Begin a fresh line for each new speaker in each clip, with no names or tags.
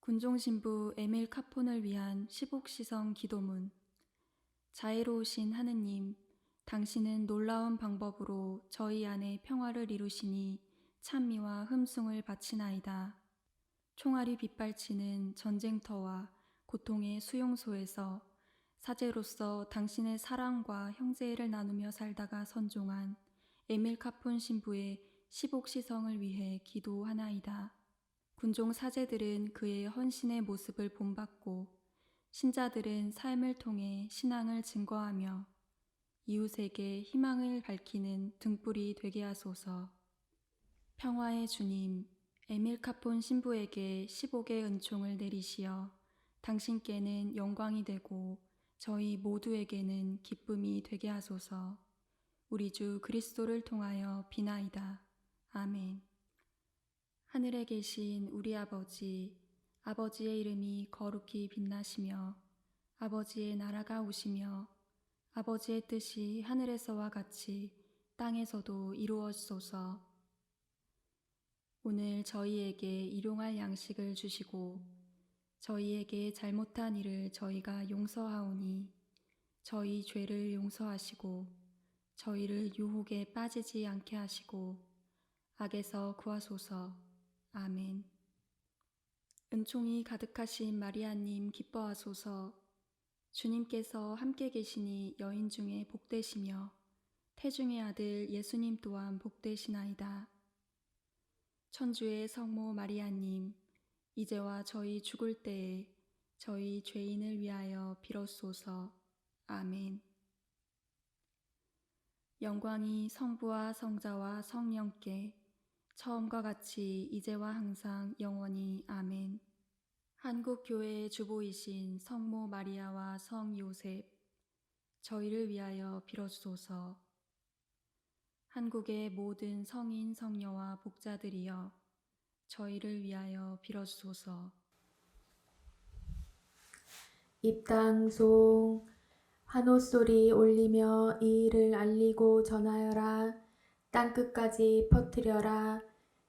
군종신부 에밀 카폰을 위한 시복시성 기도문. 자애로우신 하느님, 당신은 놀라운 방법으로 저희 안에 평화를 이루시니 찬미와 흠숭을 바치나이다. 총알이 빗발치는 전쟁터와 고통의 수용소에서 사제로서 당신의 사랑과 형제를 나누며 살다가 선종한 에밀 카폰 신부의 시복시성을 위해 기도하나이다. 군종 사제들은 그의 헌신의 모습을 본받고 신자들은 삶을 통해 신앙을 증거하며 이웃에게 희망을 밝히는 등불이 되게 하소서. 평화의 주님, 에밀 카폰 신부에게 10옥의 은총을 내리시어 당신께는 영광이 되고 저희 모두에게는 기쁨이 되게 하소서. 우리 주 그리스도를 통하여 비나이다. 아멘. 하늘에 계신 우리 아버지, 아버지의 이름이 거룩히 빛나시며 아버지의 나라가 오시며 아버지의 뜻이 하늘에서와 같이 땅에서도 이루어지소서. 오늘 저희에게 일용할 양식을 주시고 저희에게 잘못한 일을 저희가 용서하오니 저희 죄를 용서하시고 저희를 유혹에 빠지지 않게 하시고 악에서 구하소서. 아멘. 은총이 가득하신 마리아님 기뻐하소서. 주님께서 함께 계시니 여인 중에 복되시며 태중의 아들 예수님 또한 복되시나이다. 천주의 성모 마리아님, 이제와 저희 죽을 때에 저희 죄인을 위하여 빌어소서. 아멘. 영광이 성부와 성자와 성령께 처음과 같이 이제와 항상 영원히 아멘. 한국교회의 주보이신 성모 마리아와 성 요셉, 저희를 위하여 빌어주소서. 한국의 모든 성인 성녀와 복자들이여, 저희를 위하여 빌어주소서.
입당송 환호소리 올리며 이 일을 알리고 전하여라. 땅끝까지 퍼뜨려라.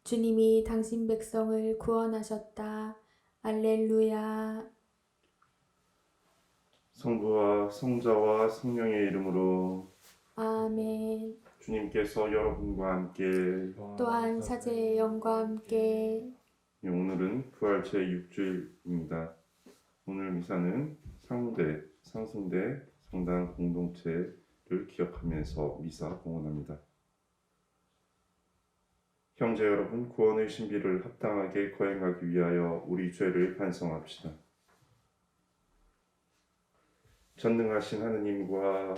주님이 당신 백성을 구원하셨다. 알렐루야.
성부와 성자와 성령의 이름으로
아멘.
주님께서 여러분과 함께
또한 사제의 영과 함께
오늘은 부활 제6주일입니다. 오늘 미사는 상승대 성당 공동체를 기억하면서 미사 봉헌합니다. 형제 여러분, 구원의 신비를 합당하게 거행하기 위하여 우리 죄를 반성합시다. 전능하신 하느님과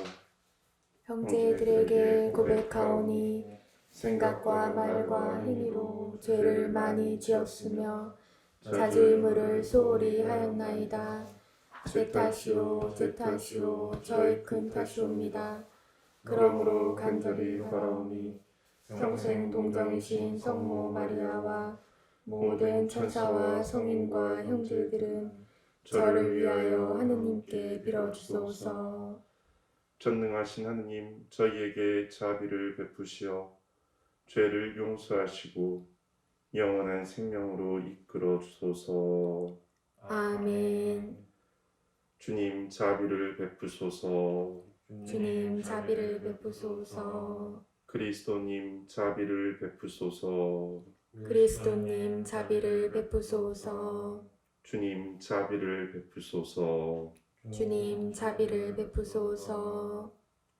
형제들에게 고백하오니 생각과 말과 행위로 죄를 많이 지었으며 자질무를 소홀히 하였나이다. 제 탓이요 저의 큰 탓이옵니다. 그러므로 간절히 바라오니 평생 동정이신 성모 마리아와 모든 천사와 성인과 형제들은 저를 위하여 하느님께 빌어주소서.
전능하신 하느님, 저희에게 자비를 베푸시어 죄를 용서하시고 영원한 생명으로 이끌어 주소서.
아멘.
주님, 자비를 베푸소서.
주님 자비를 베푸소서.
그리스도님, 자비를 베푸소서.
그리스도님 자비를 베푸소서.
주님, 자비를 베푸소서.
주님 자비를 베푸소서.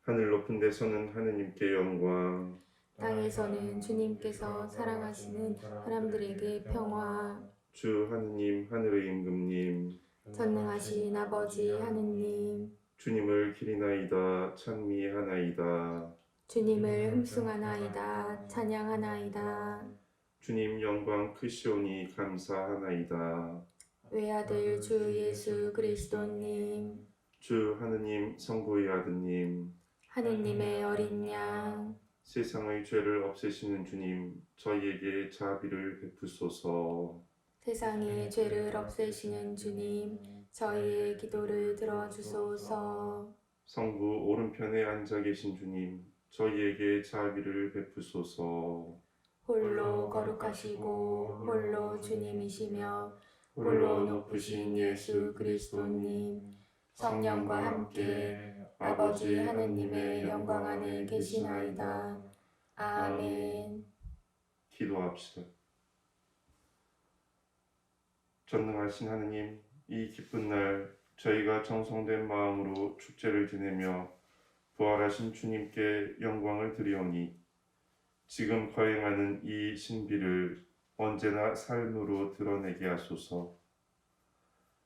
하늘 높은 데서는 하느님께 영광,
땅에서는 주님께서 사랑하시는 사람들에게 평화.
주 하느님, 하늘의 임금님,
전능하신 아버지 하느님,
주님을 기리나이다, 찬미하나이다.
주님을 흠숭하나이다, 찬양하나이다.
주님 영광 크시오니 감사하나이다.
외아들 주 예수 그리스도님,
주 하느님 성부의 아드님,
하느님의 어린 양,
세상의 죄를 없애시는 주님, 저희에게 자비를 베푸소서.
세상의 죄를 없애시는 주님, 저희의 기도를 들어주소서.
성부 오른편에 앉아 계신 주님, 저희에게 자비를 베푸소서.
홀로 거룩하시고 홀로 주님이시며 홀로 높으신 예수 그리스도님, 성령과 함께 아버지 하느님의 영광 안에 계시나이다. 아멘.
기도합시다. 전능하신 하느님, 이 기쁜 날 저희가 정성된 마음으로 축제를 지내며 부활하신 주님께 영광을 드리오니 지금 거행하는 이 신비를 언제나 삶으로 드러내게 하소서.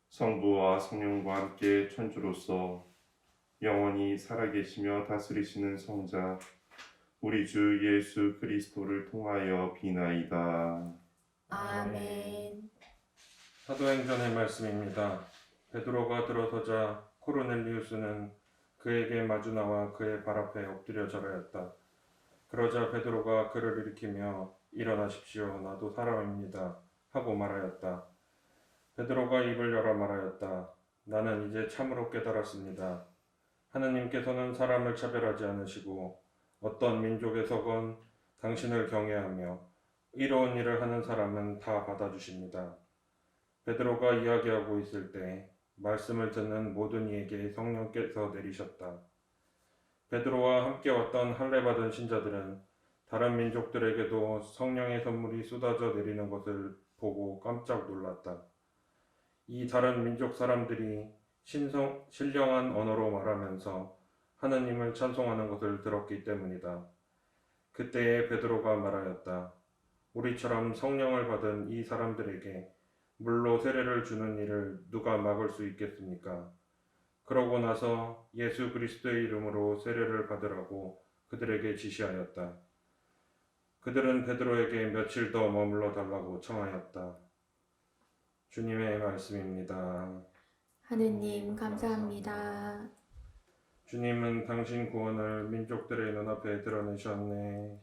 성부와 성령과 함께 천주로서 영원히 살아계시며 다스리시는 성자 우리 주 예수 그리스도를 통하여 비나이다.
아멘.
사도행전의 말씀입니다. 베드로가 들어서자 코르넬리우스는 그에게 마주 나와 그의 발 앞에 엎드려 절하였다. 그러자 베드로가 그를 일으키며 일어나십시오, 나도 사람입니다 하고 말하였다. 베드로가 입을 열어 말하였다. 나는 이제 참으로 깨달았습니다. 하느님께서는 사람을 차별하지 않으시고 어떤 민족에서건 당신을 경외하며 의로운 일을 하는 사람은 다 받아주십니다. 베드로가 이야기하고 있을 때 말씀을 듣는 모든 이에게 성령께서 내리셨다. 베드로와 함께 왔던 할례받은 신자들은 다른 민족들에게도 성령의 선물이 쏟아져 내리는 것을 보고 깜짝 놀랐다. 이 다른 민족 사람들이 신령한 언어로 말하면서 하느님을 찬송하는 것을 들었기 때문이다. 그때에 베드로가 말하였다. 우리처럼 성령을 받은 이 사람들에게 물로 세례를 주는 일을 누가 막을 수 있겠습니까? 그러고 나서 예수 그리스도의 이름으로 세례를 받으라고 그들에게 지시하였다. 그들은 베드로에게 며칠 더 머물러 달라고 청하였다. 주님의 말씀입니다.
하느님 감사합니다.
주님은 당신 구원을 민족들의 눈앞에 드러내셨네.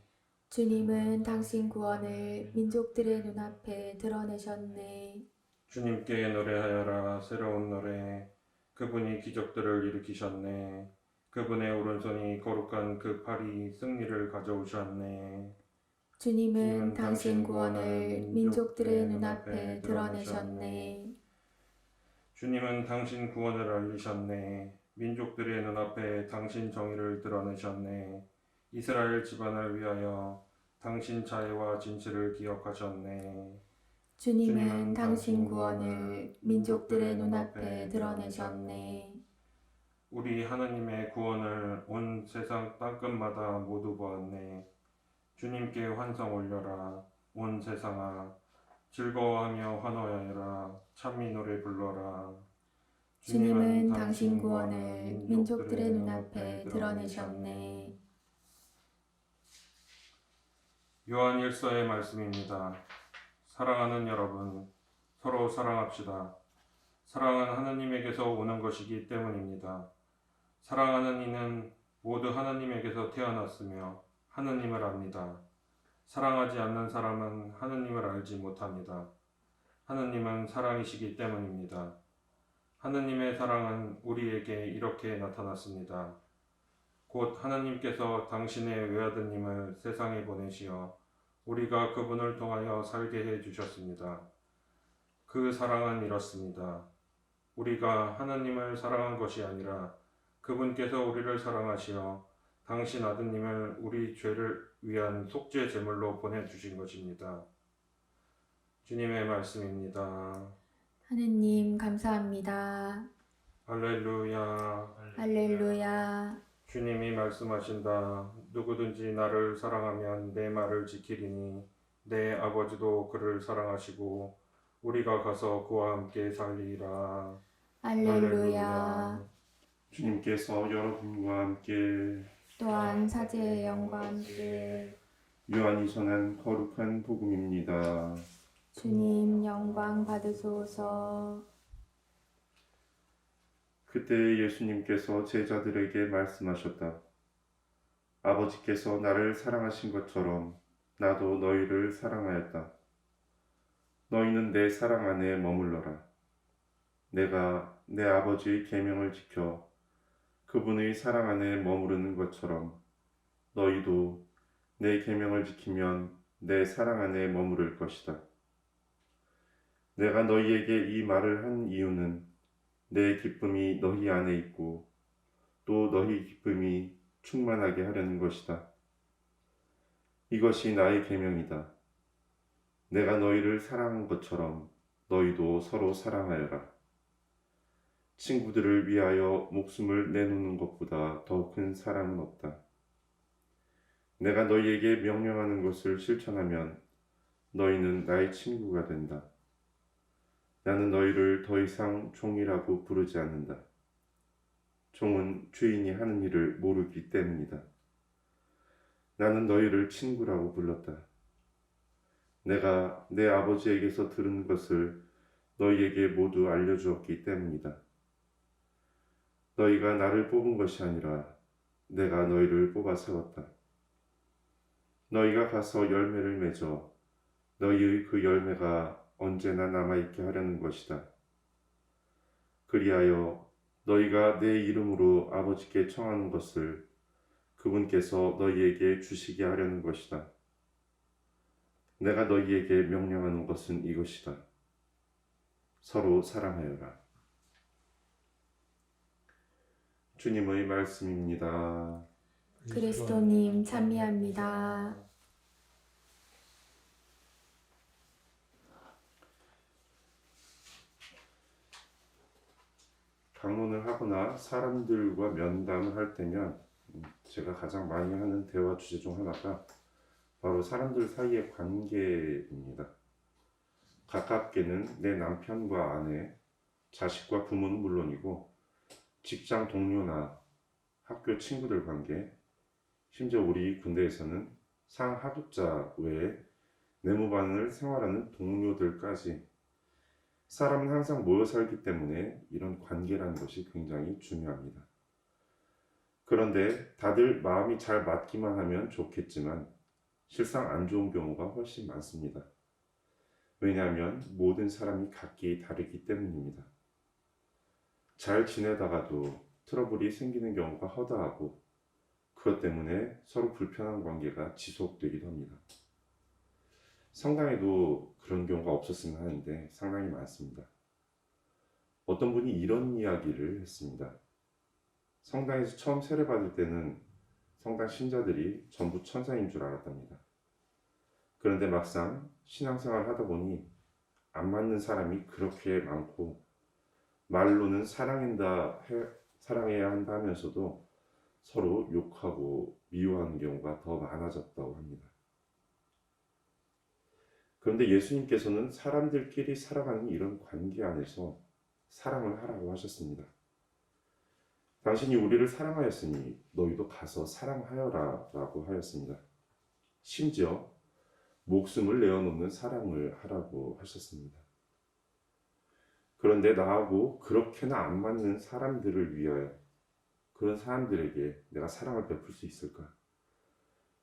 주님은 당신 구원을 민족들의 눈앞에 드러내셨네.
주님께 노래하여라, 새로운 노래. 그분이 기적들을 일으키셨네. 그분의 오른손이 거룩한 그 팔이 승리를 가져오셨네.
주님은 당신 구원을 민족들의 눈앞에 드러내셨네.
주님은 당신 구원을 알리셨네. 민족들의 눈앞에 당신 정의를 드러내셨네. 이스라엘 집안을 위하여 당신 자애와 진실을 기억하셨네.
주님은 당신 구원을 민족들의 눈앞에 드러내셨네.
우리 하느님의 구원을 온 세상 땅끝마다 모두 보았네. 주님께 환성 올려라, 온 세상아. 즐거워하며 환호하여라, 찬미 노래 불러라.
주님은 당신 구원을 민족들의 눈앞에 드러내셨네.
요한 1서의 말씀입니다. 사랑하는 여러분, 서로 사랑합시다. 사랑은 하느님에게서 오는 것이기 때문입니다. 사랑하는 이는 모두 하느님에게서 태어났으며 하느님을 압니다. 사랑하지 않는 사람은 하느님을 알지 못합니다. 하느님은 사랑이시기 때문입니다. 하느님의 사랑은 우리에게 이렇게 나타났습니다. 곧 하느님께서 당신의 외아드님을 세상에 보내시어 우리가 그분을 통하여 살게 해 주셨습니다. 그 사랑은 이렇습니다. 우리가 하느님을 사랑한 것이 아니라 그분께서 우리를 사랑하시어 당신 아드님을 우리 죄를 위한 속죄 제물로 보내주신 것입니다. 주님의 말씀입니다.
하느님 감사합니다.
할렐루야.
할렐루야.
주님이 말씀하신다. 누구든지 나를 사랑하면 내 말을 지키리니 내 아버지도 그를 사랑하시고 우리가 가서 그와 함께 살리라.
할렐루야.
주님께서 여러분과 함께
또한 사제의 영과 함께
요한이 전한 거룩한 복음입니다.
주님 영광 받으소서.
그때 예수님께서 제자들에게 말씀하셨다. 아버지께서 나를 사랑하신 것처럼 나도 너희를 사랑하였다. 너희는 내 사랑 안에 머물러라. 내가 내 아버지의 계명을 지켜 그분의 사랑 안에 머무르는 것처럼 너희도 내 계명을 지키면 내 사랑 안에 머무를 것이다. 내가 너희에게 이 말을 한 이유는 내 기쁨이 너희 안에 있고 또 너희 기쁨이 충만하게 하려는 것이다. 이것이 나의 계명이다. 내가 너희를 사랑한 것처럼 너희도 서로 사랑하여라. 친구들을 위하여 목숨을 내놓는 것보다 더 큰 사랑은 없다. 내가 너희에게 명령하는 것을 실천하면 너희는 나의 친구가 된다. 나는 너희를 더 이상 종이라고 부르지 않는다. 종은 주인이 하는 일을 모르기 때문이다. 나는 너희를 친구라고 불렀다. 내가 내 아버지에게서 들은 것을 너희에게 모두 알려주었기 때문이다. 너희가 나를 뽑은 것이 아니라 내가 너희를 뽑아 세웠다. 너희가 가서 열매를 맺어 너희의 그 열매가 언제나 남아있게 하려는 것이다. 그리하여 너희가 내 이름으로 아버지께 청하는 것을 그분께서 너희에게 주시게 하려는 것이다. 내가 너희에게 명령하는 것은 이것이다. 서로 사랑하여라. 주님의 말씀입니다.
그리스도님 찬미합니다.
방문을 하거나 사람들과 면담을 할 때면 제가 가장 많이 하는 대화 주제 중 하나가 바로 사람들 사이의 관계입니다. 가깝게는 내 남편과 아내, 자식과 부모는 물론이고 직장 동료나 학교 친구들 관계, 심지어 우리 군대에서는 상하급자 외에 내무반을 생활하는 동료들까지 사람은 항상 모여 살기 때문에 이런 관계라는 것이 굉장히 중요합니다. 그런데 다들 마음이 잘 맞기만 하면 좋겠지만 실상 안 좋은 경우가 훨씬 많습니다. 왜냐하면 모든 사람이 각기 다르기 때문입니다. 잘 지내다가도 트러블이 생기는 경우가 허다하고 그것 때문에 서로 불편한 관계가 지속되기도 합니다. 성당에도 그런 경우가 없었으면 하는데 상당히 많습니다. 어떤 분이 이런 이야기를 했습니다. 성당에서 처음 세례받을 때는 성당 신자들이 전부 천사인 줄 알았답니다. 그런데 막상 신앙생활을 하다 보니 안 맞는 사람이 그렇게 많고 말로는 사랑해야 한다 하면서도 서로 욕하고 미워하는 경우가 더 많아졌다고 합니다. 그런데 예수님께서는 사람들끼리 살아가는 이런 관계 안에서 사랑을 하라고 하셨습니다. 당신이 우리를 사랑하였으니 너희도 가서 사랑하여라 라고 하였습니다. 심지어 목숨을 내어놓는 사랑을 하라고 하셨습니다. 그런데 나하고 그렇게나 안 맞는 사람들을 위하여 그런 사람들에게 내가 사랑을 베풀 수 있을까?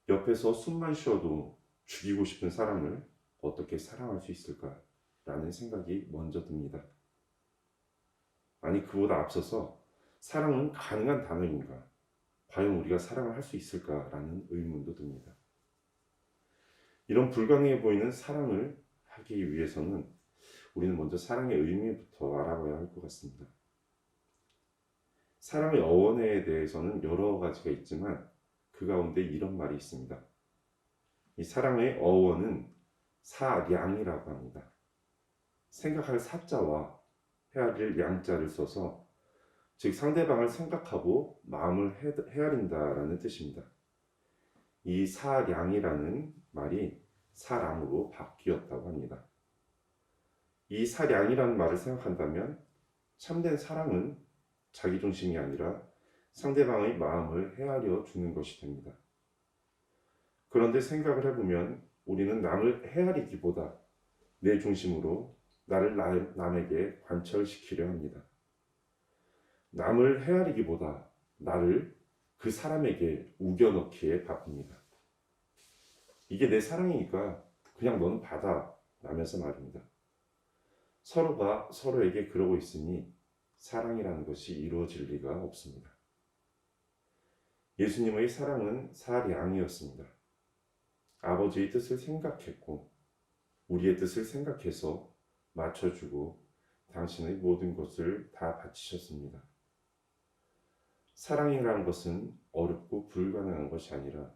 옆에서 숨만 쉬어도 죽이고 싶은 사람을 어떻게 사랑할 수 있을까? 라는 생각이 먼저 듭니다. 아니, 그보다 앞서서 사랑은 가능한 단어인가? 과연 우리가 사랑을 할 수 있을까? 라는 의문도 듭니다. 이런 불가능해 보이는 사랑을 하기 위해서는 우리는 먼저 사랑의 의미부터 알아봐야 할 것 같습니다. 사랑의 어원에 대해서는 여러 가지가 있지만 그 가운데 이런 말이 있습니다. 이 사랑의 어원은 사량이라고 합니다. 생각할 사자와 헤아릴 양자를 써서 즉 상대방을 생각하고 마음을 헤아린다라는 뜻입니다. 이 사량이라는 말이 사랑으로 바뀌었다고 합니다. 이 사량이라는 말을 생각한다면 참된 사랑은 자기중심이 아니라 상대방의 마음을 헤아려 주는 것이 됩니다. 그런데 생각을 해보면 우리는 남을 헤아리기보다 내 중심으로 나를 남에게 관철시키려 합니다. 남을 헤아리기보다 나를 그 사람에게 우겨넣기에 바쁩니다. 이게 내 사랑이니까 그냥 너는 받아 라면서 말입니다. 서로가 서로에게 그러고 있으니 사랑이라는 것이 이루어질 리가 없습니다. 예수님의 사랑은 사량이었습니다. 아버지의 뜻을 생각했고 우리의 뜻을 생각해서 맞춰주고 당신의 모든 것을 다 바치셨습니다. 사랑이라는 것은 어렵고 불가능한 것이 아니라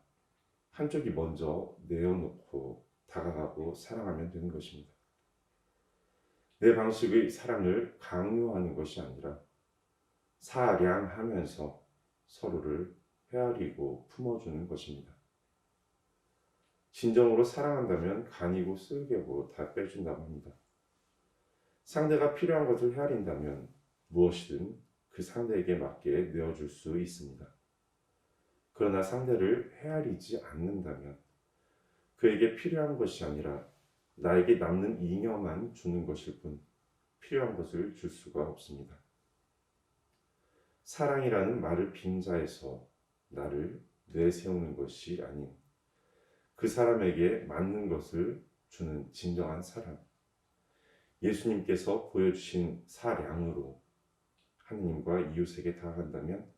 한쪽이 먼저 내어놓고 다가가고 사랑하면 되는 것입니다. 내 방식의 사랑을 강요하는 것이 아니라 사량하면서 서로를 헤아리고 품어주는 것입니다. 진정으로 사랑한다면 간이고 쓸개고 다 빼준다고 합니다. 상대가 필요한 것을 헤아린다면 무엇이든 그 상대에게 맞게 내어줄 수 있습니다. 그러나 상대를 헤아리지 않는다면 그에게 필요한 것이 아니라 나에게 남는 잉여만 주는 것일 뿐 필요한 것을 줄 수가 없습니다. 사랑이라는 말을 빙자해서 나를 내세우는 것이 아닌 그 사람에게 맞는 것을 주는 진정한 사랑. 예수님께서 보여주신 사량으로 하느님과 이웃에게 다가간다면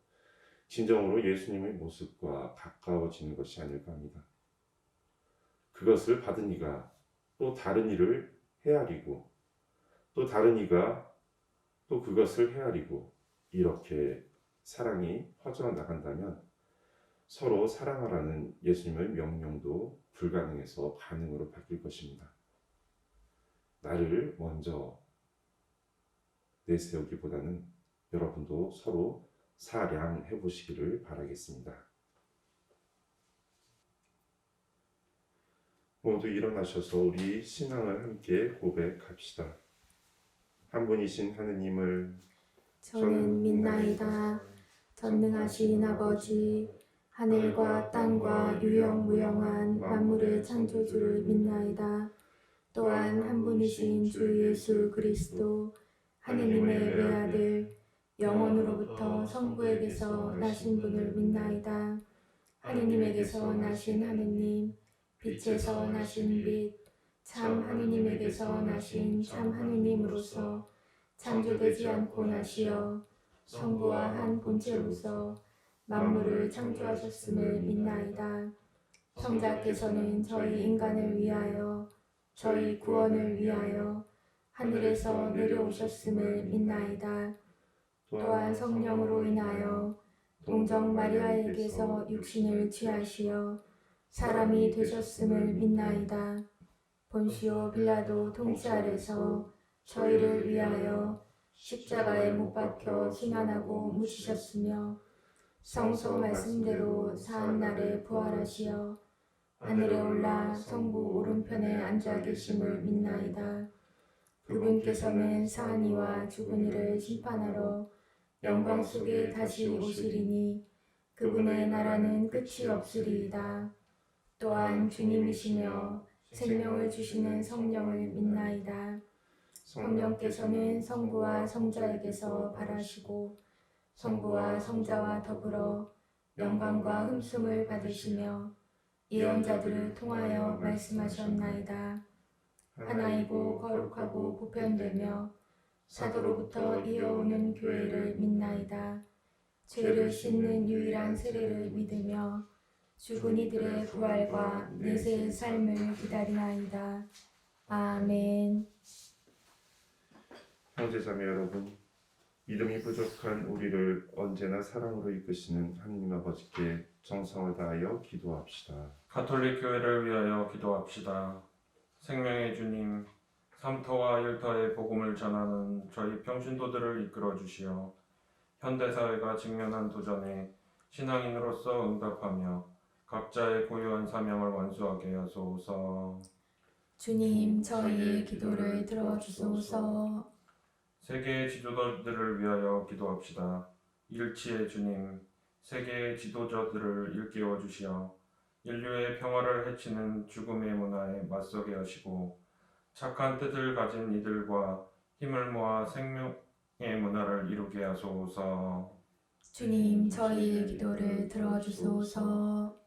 진정으로 예수님의 모습과 가까워지는 것이 아닐까 합니다. 그것을 받은 이가 또 다른 이를 헤아리고 또 다른 이가 또 그것을 헤아리고 이렇게 사랑이 퍼져 나간다면 서로 사랑하라는 예수님의 명령도 불가능해서 가능으로 바뀔 것입니다. 나를 먼저 내세우기보다는 여러분도 서로 사량해 보시기를 바라겠습니다. 모두 일어나셔서 우리 신앙을 함께 고백합시다. 한 분이신 하느님을
저는 믿나이다. 전능하신 아버지, 하늘과 땅과 유영무영한 만물의 창조주를 믿나이다. 또한 한 분이신 주 예수 그리스도, 하느님의 외아들, 영원으로부터 성부에게서 나신 분을 믿나이다. 하느님에게서 나신 하느님, 빛에서 나신 빛, 참 하느님에게서 나신 참 하느님으로서 창조되지 않고 나시어 성부와 한 본체로서 만물을 창조하셨음을 믿나이다. 성자께서는 저희 인간을 위하여 저희 구원을 위하여 하늘에서 내려오셨음을 믿나이다. 또한 성령으로 인하여 동정 마리아에게서 육신을 취하시어 사람이 되셨음을 믿나이다. 본시오 빌라도 통치 아래서 저희를 위하여 십자가에 못 박혀 순환하고 묻히셨으며 성소 말씀대로 사한날에 부활하시어 하늘에 올라 성부 오른편에 앉아 계심을 믿나이다. 그분께서는 사한 이와 죽은 이를 심판하러 영광 속에 다시 오시리니 그분의 나라는 끝이 없으리이다. 또한 주님이시며 생명을 주시는 성령을 믿나이다. 성령께서는 성부와 성자에게서 발하시고 성부와 성자와 더불어 영광과 흠숭을 받으시며 예언자들을 통하여 말씀하셨나이다. 하나이고 거룩하고 보편되며 사도로부터 이어오는 교회를 믿나이다. 죄를 씻는 유일한 세례를 믿으며 죽은 이들의 부활과 내세의 삶을 기다리나이다. 아멘.
형제자매 여러분, 믿음이 부족한 우리를 언제나 사랑으로 이끄시는 하느님 아버지께 정성을 다하여 기도합시다.
가톨릭 교회를 위하여 기도합시다. 생명의 주님, 삼터와 일터의 복음을 전하는 저희 평신도들을 이끌어 주시어 현대사회가 직면한 도전에 신앙인으로서 응답하며 각자의 고유한 사명을 완수하게 하소서.
주님, 저희의 기도를 들어주소서.
세계의 지도자들을 위하여 기도합시다. 일치의 주님, 세계의 지도자들을 일깨워 주시어 인류의 평화를 해치는 죽음의 문화에 맞서게 하시고 착한 뜻을 가진 이들과 힘을 모아 생명의 문화를 이루게 하소서.
주님, 저희의 기도를 들어주소서.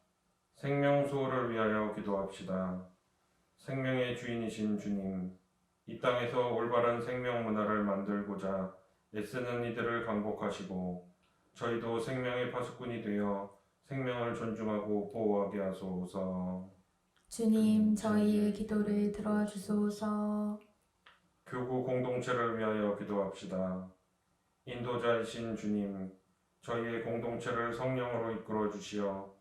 생명 수호를 위하여 기도합시다. 생명의 주인이신 주님, 이 땅에서 올바른 생명 문화를 만들고자 애쓰는 이들을 강복하시고 저희도 생명의 파수꾼이 되어 생명을 존중하고 보호하게 하소서.
주님, 저희의 기도를 들어주소서.
교구 공동체를 위하여 기도합시다. 인도자이신 주님, 저희의 공동체를 성령으로 이끌어 주시어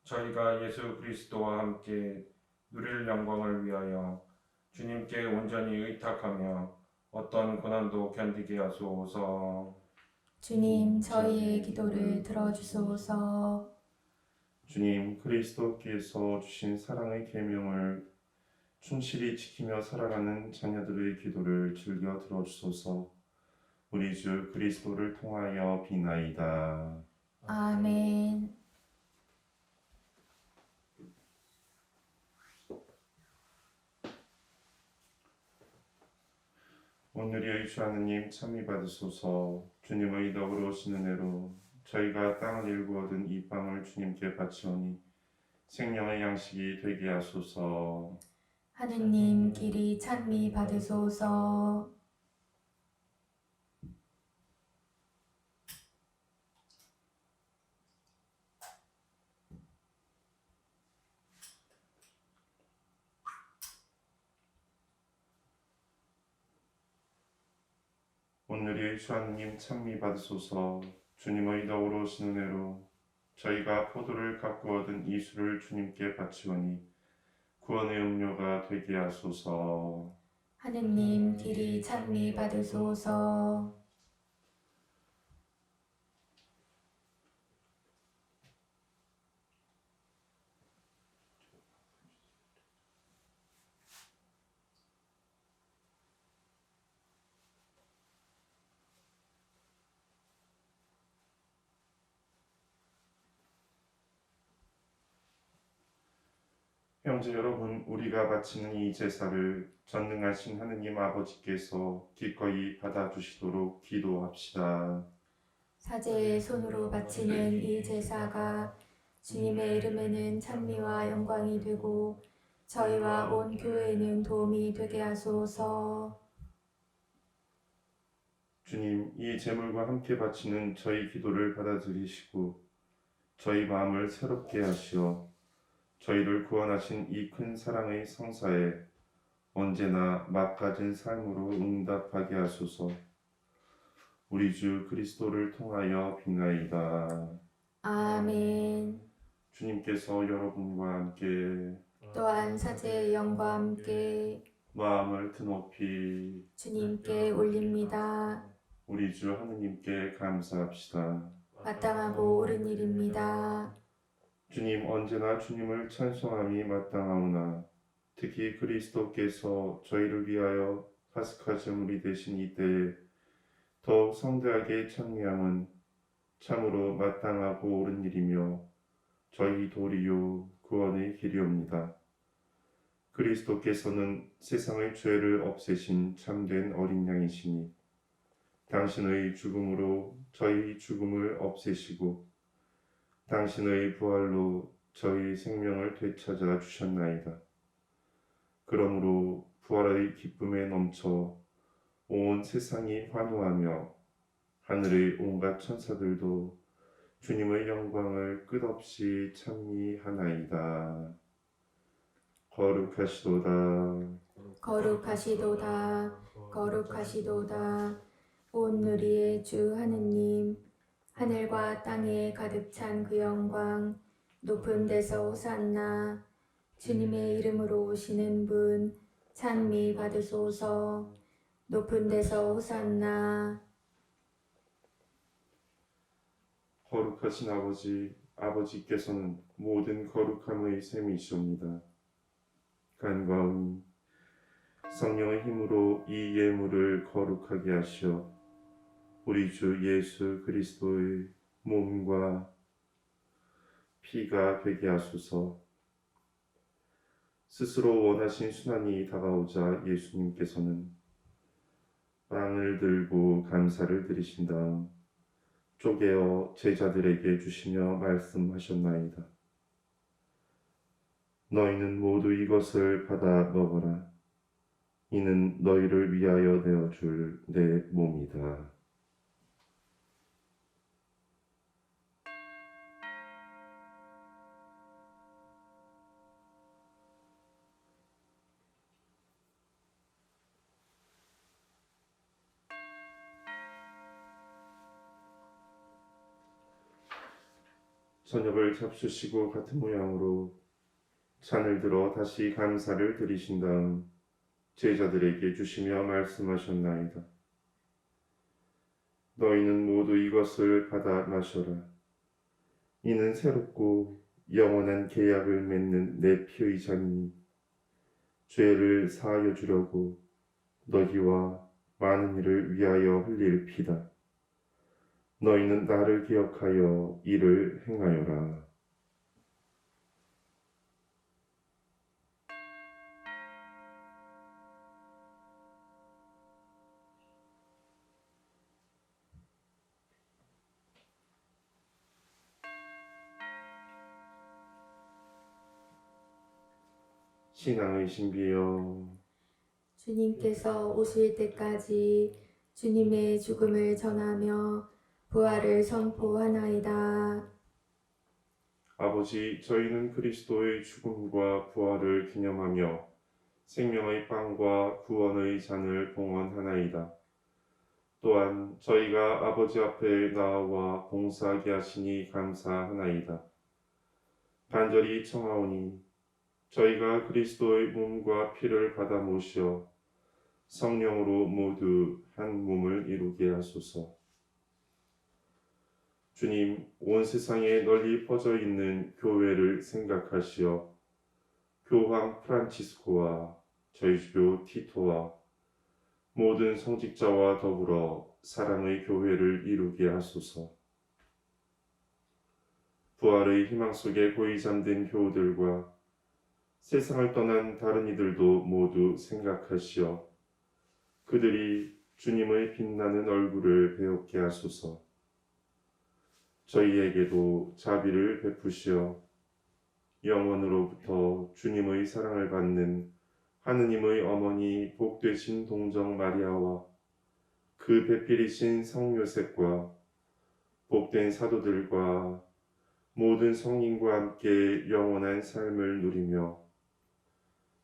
저희가 예수 그리스도와 함께 누릴 영광을 위하여 주님께 온전히 의탁하며 어떤 고난도 견디게 하소서.
주님, 저희의 기도를 들어주소서.
주님, 그리스도께서 주신 사랑의 계명을 충실히 지키며 살아가는 자녀들의 기도를 즐겨 들어주소서. 우리 주 그리스도를 통하여 비나이다.
아멘.
오늘의 주 하느님 참미 받으소서. 주님의 덕으로 오신 은혜로 저희가 땅을 일구 얻은 이 빵을 주님께 바치오니 생명의 양식이 되게 하소서.
하느님 길이 찬미 받으소서.
오늘의 주 하느님 참미 받으소서. 주님의 덕으로 오신 은혜로 저희가 포도를 갖고 얻은 이 술을 주님께 바치오니 구원의 음료가 되게 하소서.
하느님 길이 찬미 받으소서.
형제 여러분, 우리가 바치는 이 제사를 전능하신 하느님 아버지께서 기꺼이 받아주시도록 기도합시다.
사제의 손으로 바치는 이 제사가 주님의 이름에는 찬미와 영광이 되고 저희와 온 교회에는 도움이 되게 하소서.
주님, 이 제물과 함께 바치는 저희 기도를 받아들이시고 저희 마음을 새롭게 하시어 저희를 구원하신 이 큰 사랑의 성사에 언제나 막가진 삶으로 응답하게 하소서. 우리 주 그리스도를 통하여 비나이다.
아멘.
주님께서 여러분과 함께
또한 사제의 영과 함께
마음을 드높이
주님께 올립니다.
우리 주 하느님께 감사합시다.
마땅하고 옳은 일입니다.
주님, 언제나 주님을 찬송함이 마땅하오나 특히 그리스도께서 저희를 위하여 파스카 제물이 되신 이때에 더욱 성대하게 찬미함은 참으로 마땅하고 옳은 일이며 저희 도리요 구원의 길이옵니다. 그리스도께서는 세상의 죄를 없애신 참된 어린 양이시니 당신의 죽음으로 저희 죽음을 없애시고 당신의 부활로 저희 생명을 되찾아 주셨나이다. 그러므로 부활의 기쁨에 넘쳐 온 세상이 환호하며 하늘의 온갖 천사들도 주님의 영광을 끝없이 찬미하나이다. 거룩하시도다.
거룩하시도다. 거룩하시도다. 온 누리의 주 하느님, 하늘과 땅에 가득 찬 그 영광, 높은 데서 호산나. 주님의 이름으로 오시는 분, 찬미 받으소서. 높은 데서 호산나.
거룩하신 아버지, 아버지께서는 모든 거룩함의 셈이시옵니다. 간과함이 성령의 힘으로 이 예물을 거룩하게 하시어 우리 주 예수 그리스도의 몸과 피가 되게 하소서. 스스로 원하신 순환이 다가오자 예수님께서는 빵을 들고 감사를 드리신 다음 쪼개어 제자들에게 주시며 말씀하셨나이다. 너희는 모두 이것을 받아 먹어라. 이는 너희를 위하여 내어줄 내 몸이다. 저녁을 잡수시고 같은 모양으로 잔을 들어 다시 감사를 드리신 다음 제자들에게 주시며 말씀하셨나이다. 너희는 모두 이것을 받아 마셔라. 이는 새롭고 영원한 계약을 맺는 내 피의 잔이니 죄를 사하여 주려고 너희와 많은 이를 위하여 흘릴 피다. 너희는 나를 기억하여 이를 행하여라. 신앙의 신비여,
주님께서 오실 때까지 주님의 죽음을 전하며 부활을 선포하나이다.
아버지, 저희는 그리스도의 죽음과 부활을 기념하며 생명의 빵과 구원의 잔을 봉헌하나이다. 또한 저희가 아버지 앞에 나와 봉사하게 하시니 감사하나이다. 간절히 청하오니 저희가 그리스도의 몸과 피를 받아 모셔 성령으로 모두 한 몸을 이루게 하소서. 주님, 온 세상에 널리 퍼져 있는 교회를 생각하시어 교황 프란치스코와 저희 주교 티토와 모든 성직자와 더불어 사랑의 교회를 이루게 하소서. 부활의 희망 속에 고이 잠든 교우들과 세상을 떠난 다른 이들도 모두 생각하시어 그들이 주님의 빛나는 얼굴을 배우게 하소서. 저희에게도 자비를 베푸시어 영원으로부터 주님의 사랑을 받는 하느님의 어머니 복되신 동정 마리아와 그 배필이신 성 요셉과 복된 사도들과 모든 성인과 함께 영원한 삶을 누리며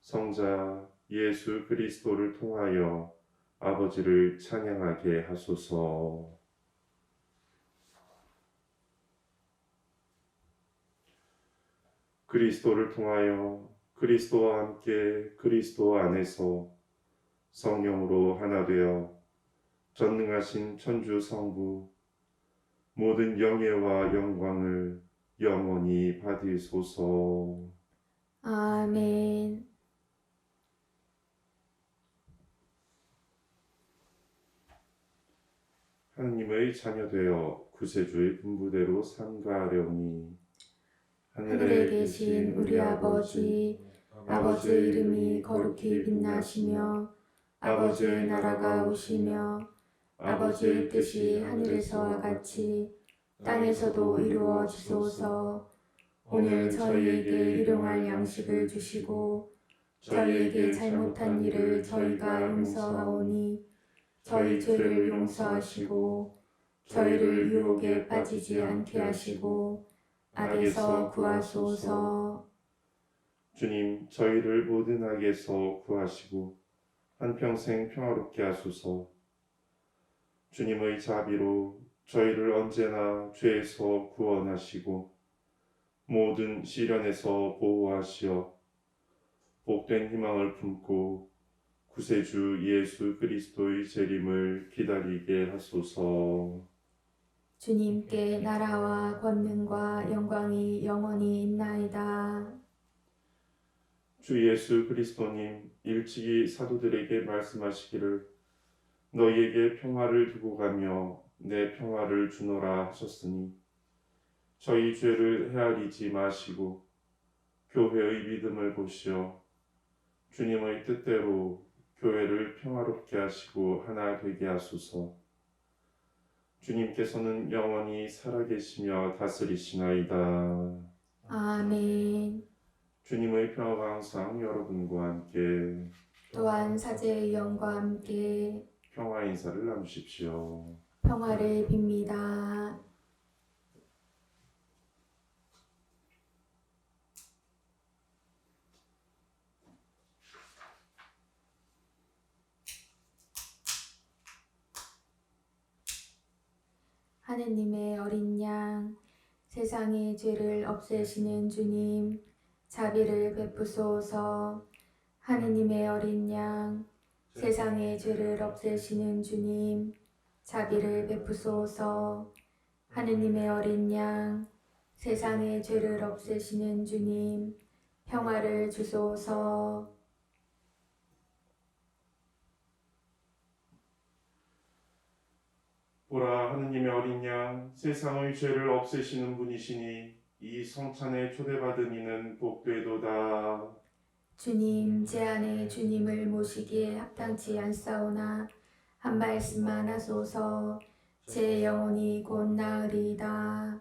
성자 예수 그리스도를 통하여 아버지를 찬양하게 하소서. 그리스도를 통하여 그리스도와 함께 그리스도 안에서 성령으로 하나 되어 전능하신 천주 성부 모든 영예와 영광을 영원히 받으소서.
아멘.
하느님의 자녀 되어 구세주의 분부대로 삼가하려니
하늘에 계신 우리 아버지 이름이 거룩히 빛나시며 아버지의 나라가 오시며 아버지의 뜻이 하늘에서와 같이 땅에서도 이루어지소서. 오늘 저희에게 일용할 양식을 주시고 저희에게 잘못한 일을 저희가 용서하오니 저희 죄를 용서하시고 저희를 유혹에 빠지지 않게 하시고 악에서 구하소서.
주님, 저희를 모든 악에서 구하시고 한평생 평화롭게 하소서. 주님의 자비로 저희를 언제나 죄에서 구원하시고 모든 시련에서 보호하시어 복된 희망을 품고 구세주 예수 그리스도의 재림을 기다리게 하소서.
주님께 나라와 권능과 영광이 영원히 있나이다.
주 예수 그리스도님, 일찍이 사도들에게 말씀하시기를 너희에게 평화를 두고 가며 내 평화를 주노라 하셨으니 저희 죄를 헤아리지 마시고 교회의 믿음을 보시어 주님의 뜻대로 교회를 평화롭게 하시고 하나 되게 하소서. 주님께서는 영원히 살아계시며 다스리시나이다.
아멘.
주님의 평화가 항상 여러분과 함께
또한 사제의 영과 함께
평화 인사를 나누십시오.
평화를 빕니다. 하느님의 어린 양, 세상의 죄를 없애시는 주님, 자비를 베푸소서. 하느님의 어린 양, 세상의 죄를 없애시는 주님, 자비를 베푸소서. 하느님의 어린 양, 세상의 죄를 없애시는 주님, 평화를 주소서.
보라, 하느님의 어린 양, 세상의 죄를 없애시는 분이시니 이 성찬에 초대받은 이는 복되도다.
주님, 제 안에 주님을 모시기에 합당치 않사오나 한 말씀만 하소서. 제 영혼이 곧 나으리이다.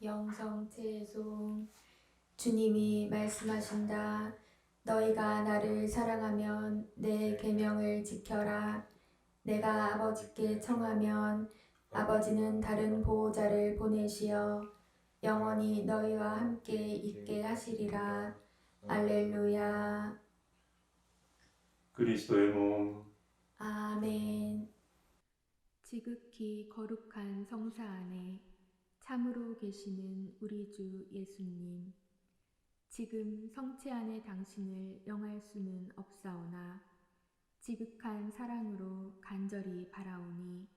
영성제송. 주님이 말씀하신다. 너희가 나를 사랑하면 내 계명을 지켜라. 내가 아버지께 청하면 아버지는 다른 보호자를 보내시어 영원히 너희와 함께 있게 하시리라. 알렐루야.
그리스도의 몸,
아멘.
지극히 거룩한 성사 안에 참으로 계시는 우리 주 예수님, 지금 성체 안에 당신을 영할 수는 없사오나 지극한 사랑으로 간절히 바라오니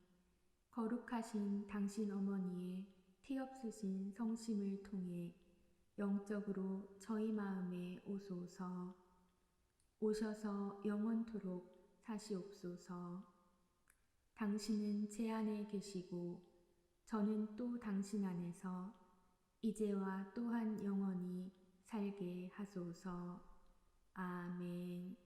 거룩하신 당신 어머니의 티없으신 성심을 통해 영적으로 저희 마음에 오소서. 오셔서 영원토록 사시옵소서. 당신은 제 안에 계시고 저는 또 당신 안에서 이제와 또한 영원히 살게 하소서. 아멘.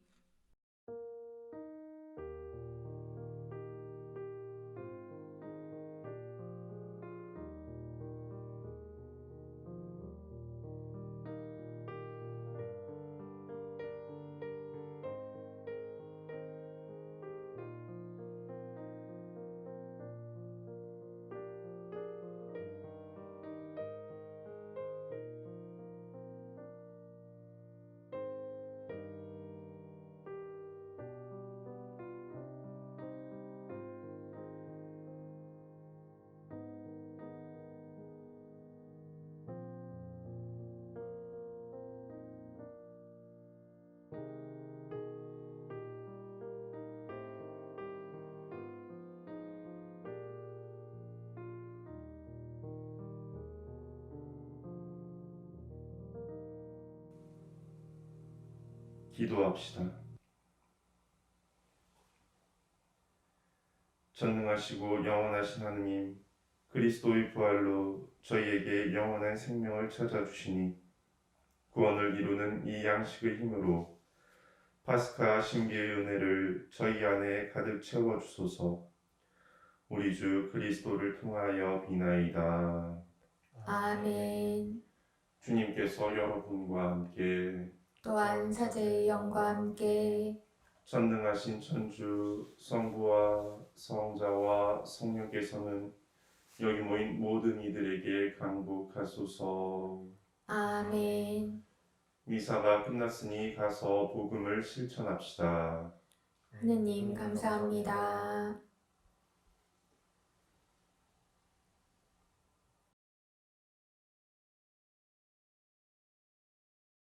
기도합시다. 전능하시고 영원하신 하느님, 그리스도의 부활로 저희에게 영원한 생명을 찾아주시니 구원을 이루는 이 양식의 힘으로 파스카 신비의 은혜를 저희 안에 가득 채워주소서. 우리 주 그리스도를 통하여 비나이다.
아멘.
주님께서 여러분과 함께
또한 사제의 영과 함께
전능하신 천주 성부와 성자와 성령께서는 여기 모인 모든 이들에게 강복하소서.
아멘.
미사가 끝났으니 가서 복음을 실천합시다.
하느님 감사합니다.